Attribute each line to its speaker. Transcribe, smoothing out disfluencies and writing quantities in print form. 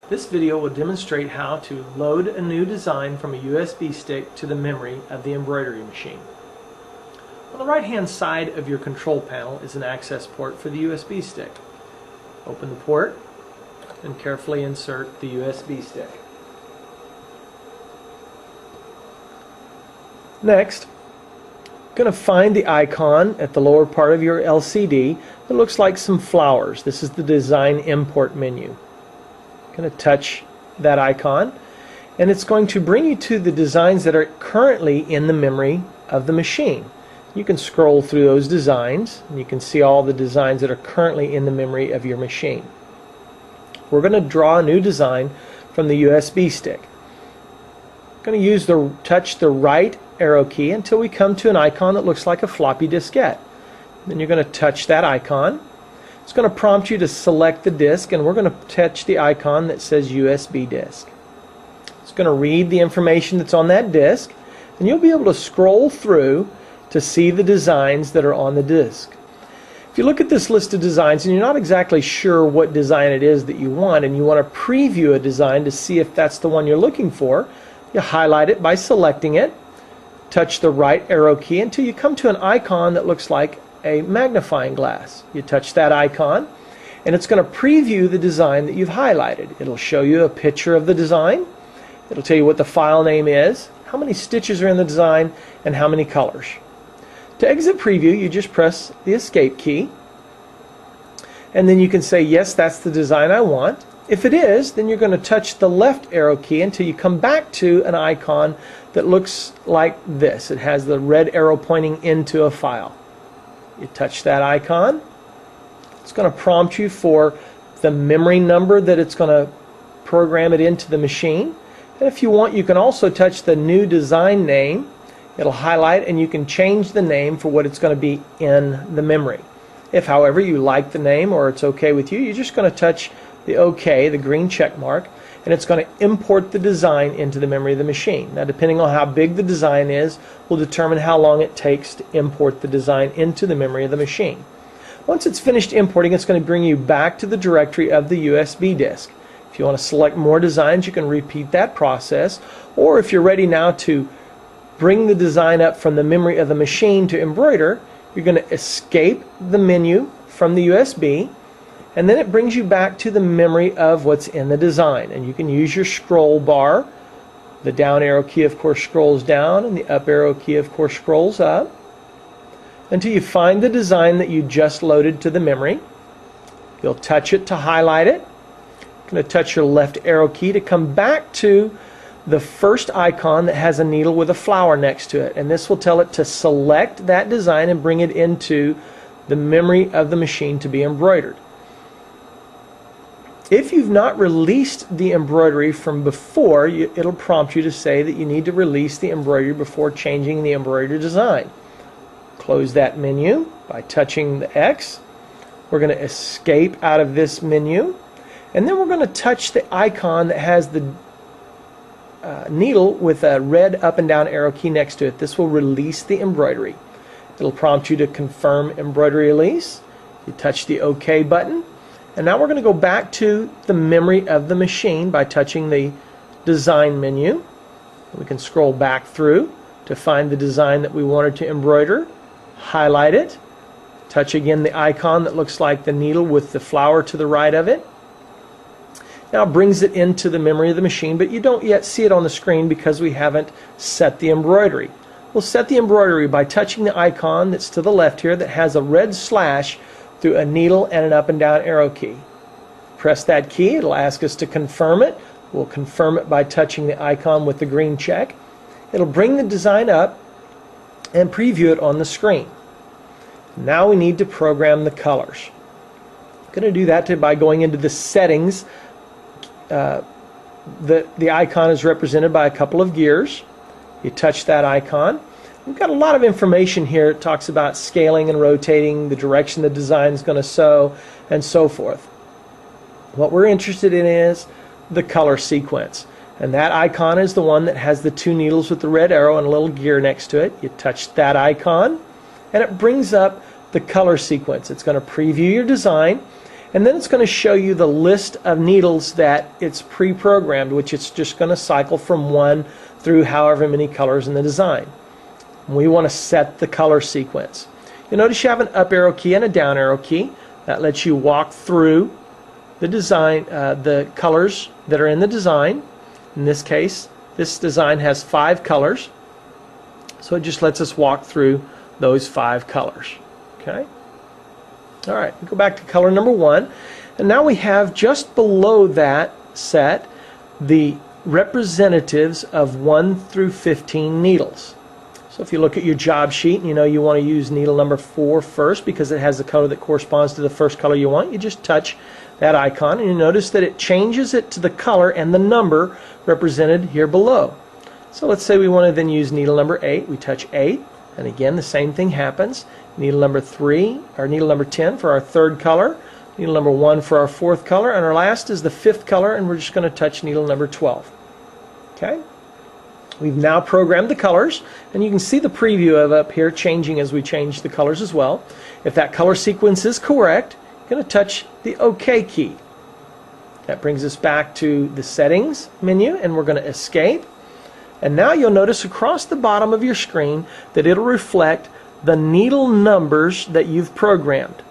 Speaker 1: This video will demonstrate how to load a new design from a USB stick to the memory of the embroidery machine. On the right hand side of your control panel is an access port for the USB stick. Open the port and carefully insert the USB stick. Next, you're going to find the icon at the lower part of your LCD that looks like some flowers. This is the design import menu. Going to touch that icon and it's going to bring you to the designs that are currently in the memory of the machine. You can scroll through those designs and you can see all the designs that are currently in the memory of your machine. We're going to draw a new design from the USB stick. I'm going to touch the right arrow key until we come to an icon that looks like a floppy diskette. Then you're going to touch that icon. It's going to prompt you to select the disk, and we're going to touch the icon that says USB disk. It's going to read the information that's on that disk, and you'll be able to scroll through to see the designs that are on the disk. If you look at this list of designs and you're not exactly sure what design it is that you want, and you want to preview a design to see if that's the one you're looking for, you highlight it by selecting it, touch the right arrow key until you come to an icon that looks like a magnifying glass. You touch that icon and it's going to preview the design that you've highlighted. It'll show you a picture of the design. It'll tell you what the file name is, how many stitches are in the design, and how many colors. To exit preview, you just press the escape key and then you can say, yes, that's the design I want. If it is, then you're going to touch the left arrow key until you come back to an icon that looks like this. It has the red arrow pointing into a file. You touch that icon. It's going to prompt you for the memory number that it's going to program it into the machine. And if you want, you can also touch the new design name. It'll highlight and you can change the name for what it's going to be in the memory. If, however, you like the name or it's okay with you, you're just going to touch the OK, the green check mark, and it's going to import the design into the memory of the machine. Now, depending on how big the design is, will determine how long it takes to import the design into the memory of the machine. Once it's finished importing, it's going to bring you back to the directory of the USB disk. If you want to select more designs, you can repeat that process, or if you're ready now to bring the design up from the memory of the machine to embroider, you're going to escape the menu from the USB, and then it brings you back to the memory of what's in the design. And you can use your scroll bar. The down arrow key, of course, scrolls down, and the up arrow key, of course, scrolls up until you find the design that you just loaded to the memory. You'll touch it to highlight it. You're going to touch your left arrow key to come back to the first icon that has a needle with a flower next to it. And this will tell it to select that design and bring it into the memory of the machine to be embroidered. If you've not released the embroidery from before, it'll prompt you to say that you need to release the embroidery before changing the embroidery design. Close that menu by touching the X. We're going to escape out of this menu, and then we're going to touch the icon that has the needle with a red up and down arrow key next to it. This will release the embroidery. It'll prompt you to confirm embroidery release. You touch the OK button. And now we're going to go back to the memory of the machine by touching the design menu. We can scroll back through to find the design that we wanted to embroider. Highlight it. Touch again the icon that looks like the needle with the flower to the right of it. Now it brings it into the memory of the machine, but you don't yet see it on the screen because we haven't set the embroidery. We'll set the embroidery by touching the icon that's to the left here that has a red slash through a needle and an up and down arrow key. Press that key, it'll ask us to confirm it. We'll confirm it by touching the icon with the green check. It'll bring the design up and preview it on the screen. Now we need to program the colors. I'm going to do that by going into the settings. The icon is represented by a couple of gears. You touch that icon. We've got a lot of information here. It talks about scaling and rotating, the direction the design is going to sew, and so forth. What we're interested in is the color sequence. And that icon is the one that has the two needles with the red arrow and a little gear next to it. You touch that icon, and it brings up the color sequence. It's going to preview your design, And then it's going to show you the list of needles that it's pre-programmed, which it's just going to cycle from 1 through however many colors in the design. We want to set the color sequence. You'll notice you have an up arrow key and a down arrow key. That lets you walk through the design, the colors that are in the design. In this case, this design has 5 colors, so it just lets us walk through those 5 colors. Okay. All right, we go back to color number 1, and now we have just below that set the representatives of 1 through 15 needles. So if you look at your job sheet and you know you want to use needle number 4 first because it has the color that corresponds to the first color you want, you just touch that icon and you notice that it changes it to the color and the number represented here below. So let's say we want to then use needle number 8. We touch 8, and again the same thing happens. Needle number 3, or needle number 10 for our 3rd color, needle number 1 for our 4th color, and our last is the 5th color, and we're just going to touch needle number 12. Okay? We've now programmed the colors, and you can see the preview of up here changing as we change the colors as well. If that color sequence is correct, you're going to touch the OK key. That brings us back to the settings menu, and we're going to escape. And now you'll notice across the bottom of your screen that it'll reflect the needle numbers that you've programmed.